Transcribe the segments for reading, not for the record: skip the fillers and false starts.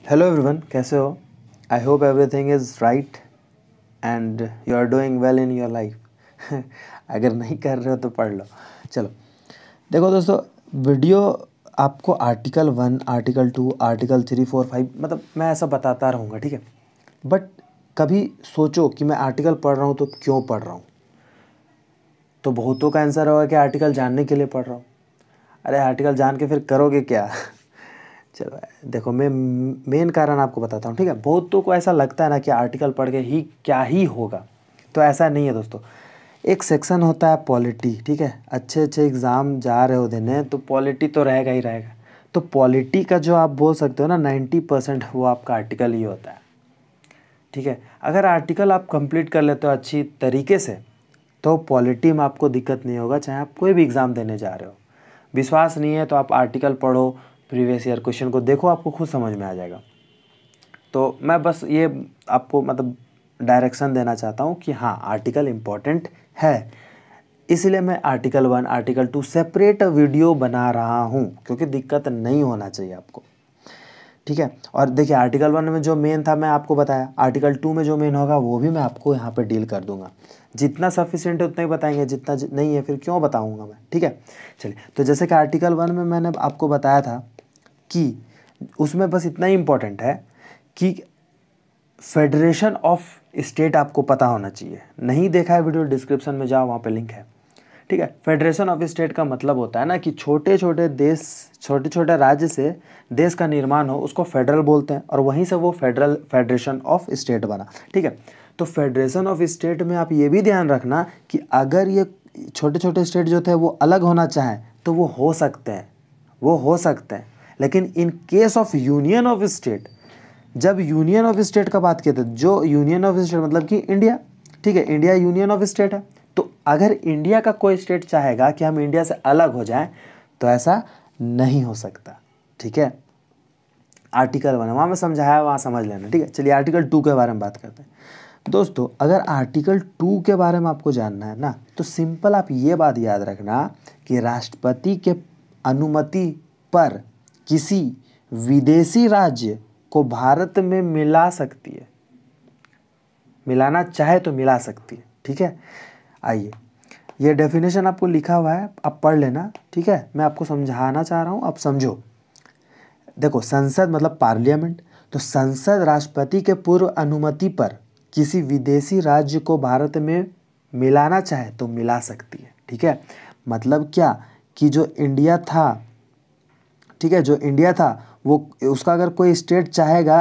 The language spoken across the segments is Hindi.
हेलो एवरीवन, कैसे हो? I hope everything is right and you are doing well in your life. अगर नहीं कर रहे हो तो पढ़ लो। चलो देखो दोस्तों, वीडियो आपको आर्टिकल 1, आर्टिकल 2, आर्टिकल 3, 4, 5 मतलब मैं ऐसा बताता रहूँगा, ठीक है। बट कभी सोचो कि मैं आर्टिकल पढ़ रहा हूँ तो क्यों पढ़ रहा हूँ? तो बहुतों का आंसर होगा कि आर्टिकल जानने के लिए पढ़ रहा हूँ। अरे आर्टिकल जान के फिर करोगे क्या? चलो देखो, मैं मेन कारण आपको बताता हूँ, ठीक है। बहुतों को ऐसा लगता है ना कि आर्टिकल पढ़ के ही क्या ही होगा, तो ऐसा नहीं है दोस्तों। एक सेक्शन होता है पॉलिटी, ठीक है। अच्छे अच्छे एग्ज़ाम जा रहे हो देने तो पॉलिटी तो रहेगा ही रहेगा। तो पॉलिटी का जो आप बोल सकते हो ना 90% वो आपका आर्टिकल ही होता है, ठीक है। अगर आर्टिकल आप कंप्लीट कर लेते हो अच्छी तरीके से तो पॉलिटी में आपको दिक्कत नहीं होगा, चाहे आप कोई भी एग्ज़ाम देने जा रहे हो। विश्वास नहीं है तो आप आर्टिकल पढ़ो, प्रीवियस ईयर क्वेश्चन को देखो, आपको खुद समझ में आ जाएगा। तो मैं बस ये आपको मतलब डायरेक्शन देना चाहता हूँ कि हाँ, आर्टिकल इम्पॉर्टेंट है। इसलिए मैं आर्टिकल 1, आर्टिकल 2 सेपरेट वीडियो बना रहा हूँ, क्योंकि दिक्कत नहीं होना चाहिए आपको, ठीक है। और देखिए, आर्टिकल 1 में जो मेन था मैं आपको बताया, आर्टिकल 2 में जो मेन होगा वो भी मैं आपको यहाँ पे डील कर दूंगा। जितना सफिशिएंट है उतना ही बताएंगे, जितना नहीं है फिर क्यों बताऊंगा मैं, ठीक है। चलिए, तो जैसे कि आर्टिकल 1 में मैंने आपको बताया था कि उसमें बस इतना ही इम्पोर्टेंट है कि फेडरेशन ऑफ स्टेट आपको पता होना चाहिए। नहीं देखा है वीडियो, डिस्क्रिप्शन में जाओ, वहाँ पे लिंक है, ठीक है। फेडरेशन ऑफ स्टेट का मतलब होता है ना कि छोटे छोटे देश, छोटे छोटे राज्य से देश का निर्माण हो, उसको फेडरल बोलते हैं, और वहीं से वो फेडरेशन ऑफ स्टेट बना, ठीक है। तो फेडरेशन ऑफ स्टेट में आप ये भी ध्यान रखना कि अगर ये छोटे छोटे स्टेट जो थे वो अलग होना चाहें तो वो हो सकते हैं, वो हो सकते हैं। लेकिन in case of union of state, जब यूनियन ऑफ स्टेट का बात किया था, जो यूनियन ऑफ स्टेट मतलब कि इंडिया, ठीक है, इंडिया यूनियन ऑफ स्टेट है। तो अगर इंडिया का कोई स्टेट चाहेगा कि हम इंडिया से अलग हो जाएं तो ऐसा नहीं हो सकता, ठीक है। आर्टिकल 1 वहाँ में समझाया, वहाँ समझ लेना, ठीक है। चलिए आर्टिकल 2 के बारे में बात करते हैं दोस्तों। अगर आर्टिकल 2 के बारे में आपको जानना है ना, तो सिंपल आप ये बात याद रखना कि राष्ट्रपति के अनुमति पर किसी विदेशी राज्य को भारत में मिला सकती है, मिलाना चाहे तो मिला सकती है, ठीक है। आइए, ये डेफिनेशन आपको लिखा हुआ है, आप पढ़ लेना, ठीक है। मैं आपको समझाना चाह रहा हूँ, आप समझो। देखो, संसद मतलब पार्लियामेंट, तो संसद राष्ट्रपति के पूर्व अनुमति पर किसी विदेशी राज्य को भारत में मिलाना चाहे तो मिला सकती है, ठीक है। मतलब क्या कि जो इंडिया था, ठीक है, जो इंडिया था वो, उसका अगर कोई स्टेट चाहेगा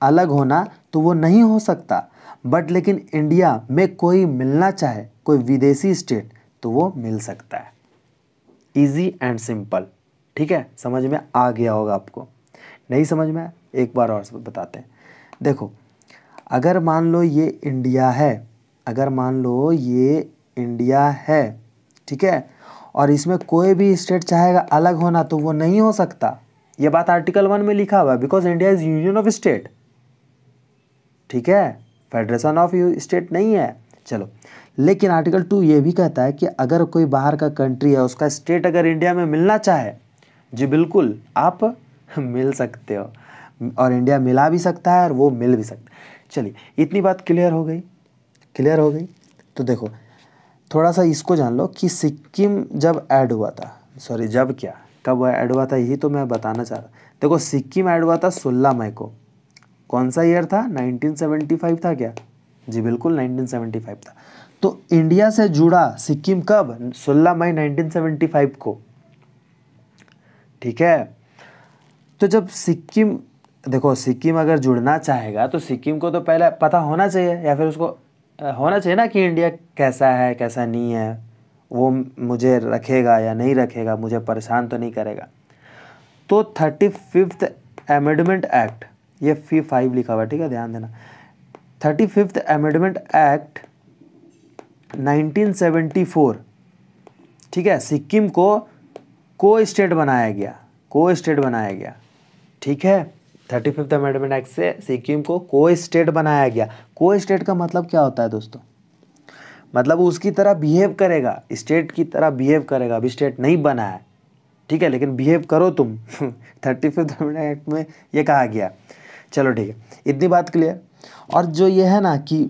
अलग होना तो वो नहीं हो सकता, बट लेकिन इंडिया में कोई मिलना चाहे, कोई विदेशी स्टेट, तो वो मिल सकता है। इजी एंड सिंपल, ठीक है। समझ में आ गया होगा आपको। नहीं समझ में आया, एक बार और बताते हैं। देखो, अगर मान लो ये इंडिया है, अगर मान लो ये इंडिया है, ठीक है, और इसमें कोई भी स्टेट चाहेगा अलग होना तो वो नहीं हो सकता। ये बात आर्टिकल 1 में लिखा हुआ है, because India is union of state, ठीक है, फेडरेशन ऑफ स्टेट नहीं है। चलो, लेकिन आर्टिकल 2 ये भी कहता है कि अगर कोई बाहर का कंट्री है, उसका स्टेट अगर इंडिया में मिलना चाहे, जी बिल्कुल आप मिल सकते हो, और इंडिया मिला भी सकता है और वो मिल भी सकता है। चलिए, इतनी बात क्लियर हो गई, क्लियर हो गई। तो देखो, थोड़ा सा इसको जान लो कि सिक्किम जब ऐड हुआ था, सॉरी जब क्या, कब ऐड हुआ था, यही तो मैं बताना चाह रहा। देखो, सिक्किम ऐड हुआ था 16 मई को। कौन सा ईयर था? 1975 था क्या? जी बिल्कुल 1975 था। तो इंडिया से जुड़ा सिक्किम कब? 16 मई 1975 को, ठीक है। तो जब सिक्किम, देखो सिक्किम अगर जुड़ना चाहेगा तो सिक्किम को तो पहले पता होना चाहिए, या फिर उसको होना चाहिए ना कि इंडिया कैसा है कैसा नहीं है, वो मुझे रखेगा या नहीं रखेगा, मुझे परेशान तो नहीं करेगा। तो 35th अमेंडमेंट एक्ट, ये F5 लिखा हुआ है, ठीक है, ध्यान देना। 35th अमेंडमेंट एक्ट 1974, ठीक है, सिक्किम को स्टेट बनाया गया, को स्टेट बनाया गया, ठीक है। 35th अमेंडमेंट एक्ट से सिक्किम को स्टेट बनाया गया। को स्टेट का मतलब क्या होता है दोस्तों? मतलब उसकी तरह बिहेव करेगा, स्टेट की तरह बिहेव करेगा। अभी स्टेट नहीं बना है, ठीक है, लेकिन बिहेव करो तुम। 35th अमेंडमेंट एक्ट में ये कहा गया। चलो ठीक है, इतनी बात क्लियर। और जो ये है ना कि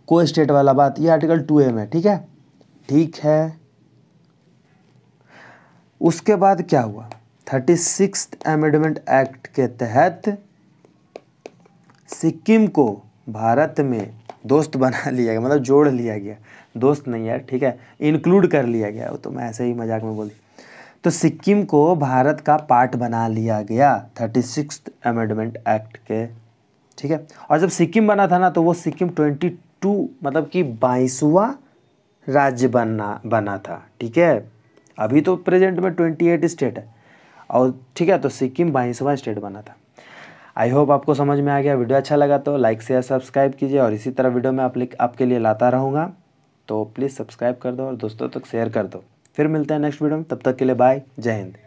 को स्टेट वाला बात, ये आर्टिकल 2A में, ठीक है, ठीक है। उसके बाद क्या हुआ, 36th अमेंडमेंट एक्ट के तहत सिक्किम को भारत में दोस्त बना लिया गया, मतलब जोड़ लिया गया, दोस्त नहीं यार, ठीक है, इंक्लूड कर लिया गया, वो तो मैं ऐसे ही मजाक में बोली। तो सिक्किम को भारत का पार्ट बना लिया गया 36th अमेंडमेंट एक्ट के, ठीक है। और जब सिक्किम बना था ना, तो वो सिक्किम 22 मतलब कि 22वां राज्य बना था, ठीक है। अभी तो प्रेजेंट में 28 स्टेट है, और ठीक है, तो सिक्किम 22वां स्टेट बना था। आई होप आपको समझ में आ गया। वीडियो अच्छा लगा तो लाइक शेयर सब्सक्राइब कीजिए, और इसी तरह वीडियो मैं आपके लिए लाता रहूँगा, तो प्लीज़ सब्सक्राइब कर दो और दोस्तों तक शेयर कर दो। फिर मिलते हैं नेक्स्ट वीडियो में, तब तक के लिए बाय, जय हिंद।